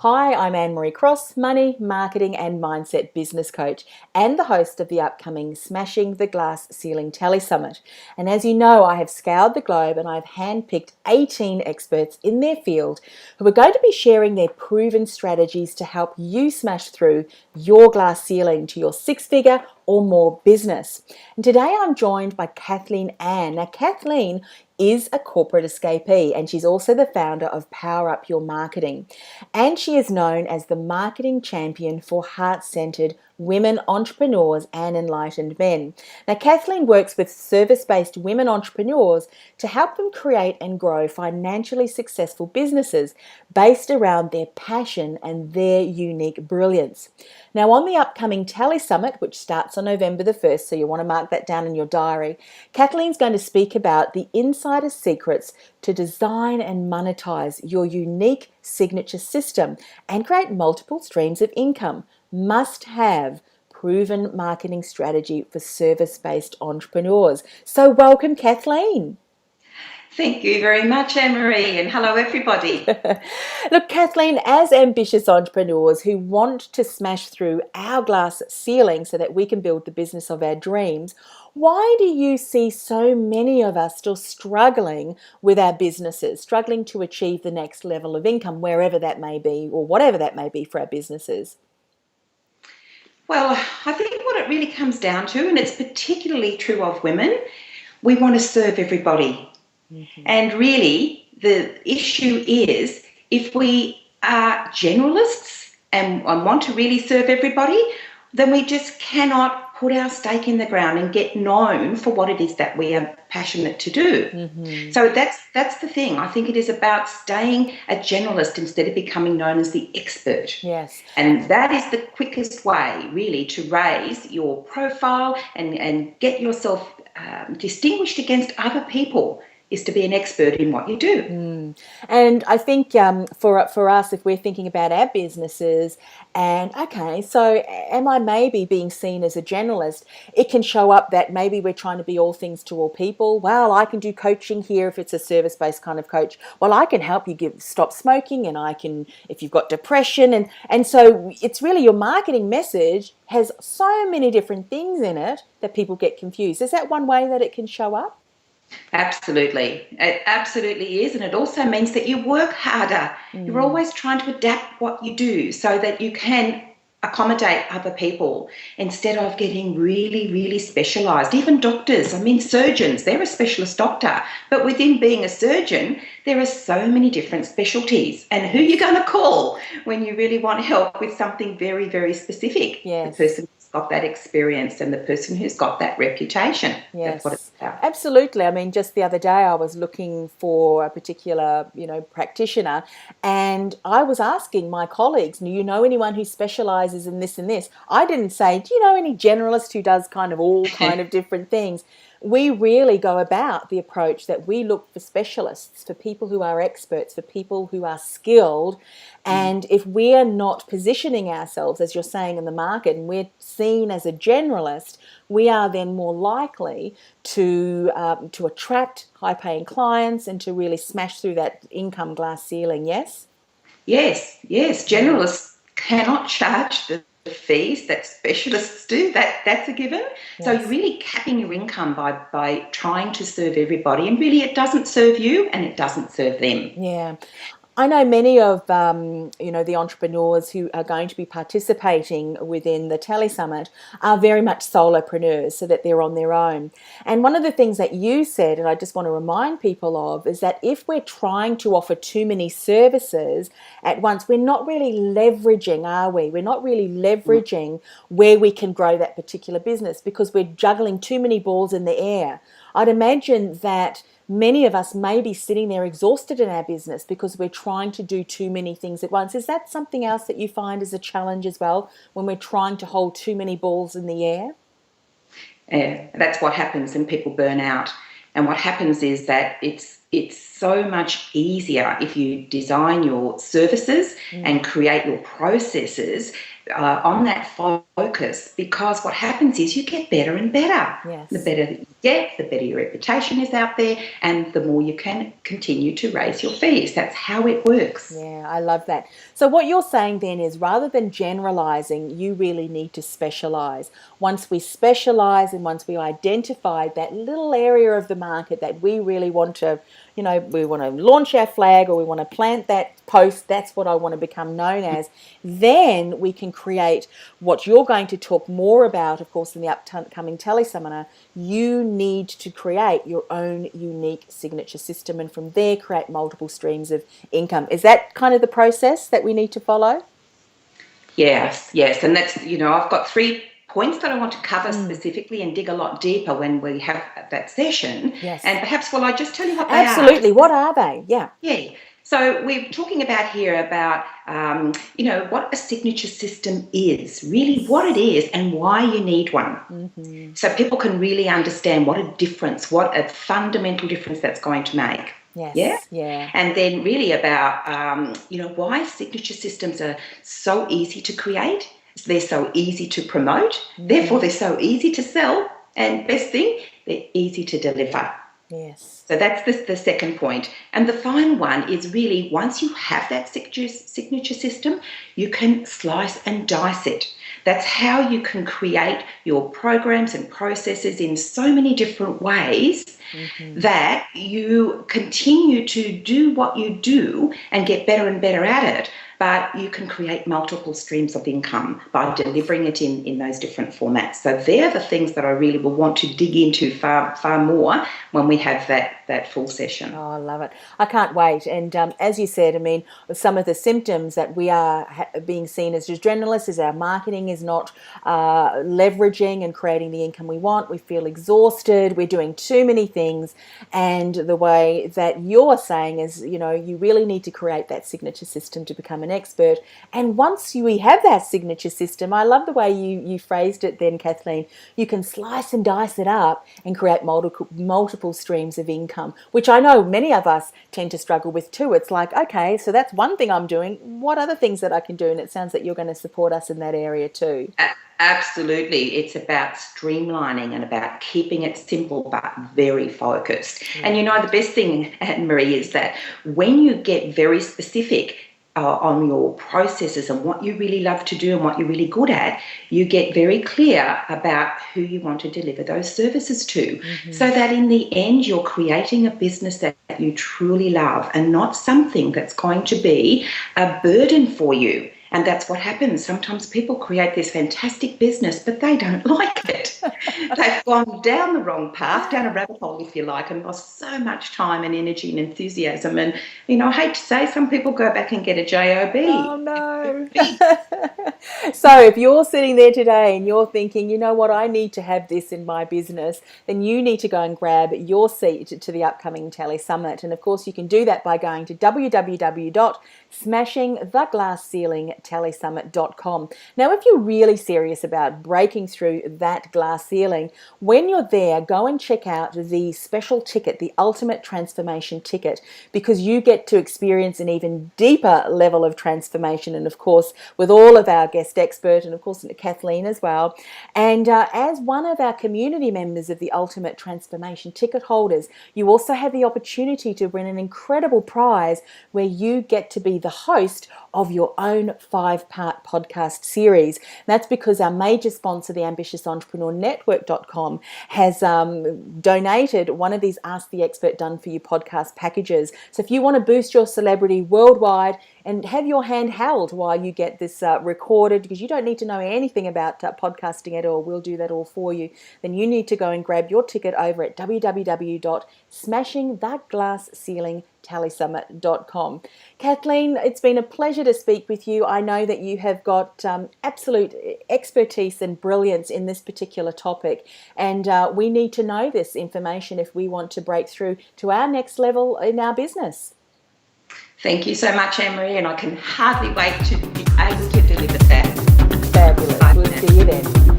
Hi, I'm Anne-Marie Cross, money, marketing and mindset business coach and the host of the upcoming Smashing the Glass Ceiling Telesummit. And as you know, I have scoured the globe and I've handpicked 18 experts in their field who are going to be sharing their proven strategies to help you smash through your glass ceiling to your six-figure or more business. And today I'm joined by Kathleen Ann. Now, Kathleen is a corporate escapee and she's also the founder of Power Up Your Marketing. And she is known as the marketing champion for heart-centered women entrepreneurs and enlightened men. Now, Kathleen works with service-based women entrepreneurs to help them create and grow financially successful businesses based around their passion and their unique brilliance. Now, on the upcoming Telesummit, which starts on November the 1st, so you want to mark that down in your diary, Kathleen's going to speak about the insider secrets to design and monetize your unique signature system and create multiple streams of income. Must have proven marketing strategy for service-based entrepreneurs. So welcome, Kathleen. Thank you very much, Anne-Marie, and hello, everybody. Look, Kathleen, as ambitious entrepreneurs who want to smash through our glass ceiling so that we can build the business of our dreams, why do you see so many of us still struggling with our businesses, struggling to achieve the next level of income, wherever that may be or whatever that may be for our businesses? Well, I think what it really comes down to, and it's particularly true of women, we want to serve everybody. And really, the issue is if we are generalists and want to really serve everybody, then we just cannot put our stake in the ground and get known for what it is that we are passionate to do. So that's the thing. I think it is about staying a generalist instead of becoming known as the expert. Yes. And that is the quickest way, really, to raise your profile and get yourself distinguished against other people, is to be an expert in what you do. And I think for us, if we're thinking about our businesses and, okay, so am I maybe being seen as a generalist? It can show up that maybe we're trying to be all things to all people. Well, I can do coaching here if it's a service-based kind of coach. Well, I can help you stop smoking, and I can, if you've got depression. And so it's really your marketing message has so many different things in it that people get confused. Is that one way that it can show up? Absolutely. It absolutely is. And it also means that you work harder. You're always trying to adapt what you do so that you can accommodate other people instead of getting really, really specialised. Even doctors, I mean surgeons, they're a specialist doctor. But within being a surgeon, there are so many different specialties. And who are you going to call when you really want help with something very, very specific? Yes. The person who's got that experience and the person who's got that reputation. Yes. That's what it's about. Absolutely. I mean, just the other day I was looking for a particular, practitioner, and I was asking my colleagues, do you know anyone who specializes in this and this? I didn't say, do you know any generalist who does kind of all kind of different things? We really go about the approach that we look for specialists, for people who are experts, for people who are skilled. And if we are not positioning ourselves, as you're saying, in the market, and we're seen as a generalist, we are then more likely to attract high-paying clients and to really smash through that income glass ceiling, yes? Yes. Generalists cannot charge the fees that specialists do. That's a given. Yes. So you're really capping your income by trying to serve everybody, and really it doesn't serve you and it doesn't serve them. Yeah. I know many of the entrepreneurs who are going to be participating within the Telesummit are very much solopreneurs, so that they're on their own. And one of the things that you said, and I just want to remind people of, is that if we're trying to offer too many services at once, we're not really leveraging, are we? We're not really leveraging where we can grow that particular business because we're juggling too many balls in the air. I'd imagine that many of us may be sitting there exhausted in our business because we're trying to do too many things at once. Is that something else that you find as a challenge as well, when we're trying to hold too many balls in the air? Yeah, that's what happens, and people burn out. And what happens is that it's it's so much easier if you design your services and create your processes on that focus, because what happens is you get better and better. Yes. The better that you get, the better your reputation is out there, and the more you can continue to raise your fees. That's how it works. Yeah, I love that. So what you're saying then is, rather than generalizing, you really need to specialize. Once we specialize and once we identify that little area of the market that we really want to, we want to launch our flag, or we want to plant that post, that's what I want to become known as, then we can create what you're going to talk more about, of course, in the upcoming teleseminar. You need to create your own unique signature system, and from there create multiple streams of income. Is that kind of the process that we need to follow? Yes. And that's, I've got 3 points that I want to cover specifically and dig a lot deeper when we have that session. Yes. And perhaps, will I just tell you what they are? Absolutely. What are they? Yeah. Yeah. So we're talking about here about, what a signature system is, really what it is and why you need one. So people can really understand what a fundamental difference that's going to make. Yes. Yeah. And then really about, why signature systems are so easy to create. They're so easy to promote. Therefore, they're so easy to sell. And best thing, they're easy to deliver. Yes. So that's the second point. And the final one is really, once you have that signature system, you can slice and dice it. That's how you can create your programs and processes in so many different ways that you continue to do what you do and get better and better at it. But you can create multiple streams of income by delivering it in those different formats. So they're the things that I really will want to dig into far more when we have that full session. Oh, I love it. I can't wait. And as you said, some of the symptoms that we are being seen as generalists is our marketing is not leveraging and creating the income we want. We feel exhausted. We're doing too many things. And the way that you're saying is, you really need to create that signature system to become an expert. And once we have that signature system, I love the way you phrased it then, Kathleen, you can slice and dice it up and create multiple streams of income, which I know many of us tend to struggle with too. It's like, okay, so that's one thing I'm doing. What other things that I can do? And it sounds like you're going to support us in that area too. Absolutely. It's about streamlining and about keeping it simple but very focused. And the best thing, Anne-Marie, is that when you get very specific on your processes and what you really love to do and what you're really good at, you get very clear about who you want to deliver those services to, so that in the end you're creating a business that you truly love and not something that's going to be a burden for you. And that's what happens. Sometimes people create this fantastic business, but they don't like it. They've gone down the wrong path, down a rabbit hole, if you like, and lost so much time and energy and enthusiasm. And, I hate to say, some people go back and get a job. Oh, no. So if you're sitting there today and you're thinking, you know what, I need to have this in my business, then you need to go and grab your seat to the upcoming Telesummit. And, of course, you can do that by going to www.smashingtheglassceilingtelesummit.com. Now, if you're really serious about breaking through that glass ceiling, when you're there, go and check out the special ticket, the Ultimate Transformation Ticket, because you get to experience an even deeper level of transformation. And, of course, with all of our guest expert and, of course, Kathleen as well. And as one of our community members of the Ultimate Transformation Ticket holders, you also have the opportunity to win an incredible prize where you get to be the host of your own 5-part podcast series. That's because our major sponsor, the AmbitiousEntrepreneur.network.com, has donated one of these Ask the Expert Done For You podcast packages. So if you want to boost your celebrity worldwide and have your hand held while you get this recorded, because you don't need to know anything about podcasting at all, we'll do that all for you, then you need to go and grab your ticket over at www.smashingtheglassceilingtelesummit.com. Kathleen, it's been a pleasure to speak with you. I know that you have got absolute expertise and brilliance in this particular topic, and we need to know this information if we want to break through to our next level in our business. Thank you so much, Anne-Marie, and I can hardly wait to be able to deliver that. Fabulous. We'll see you then.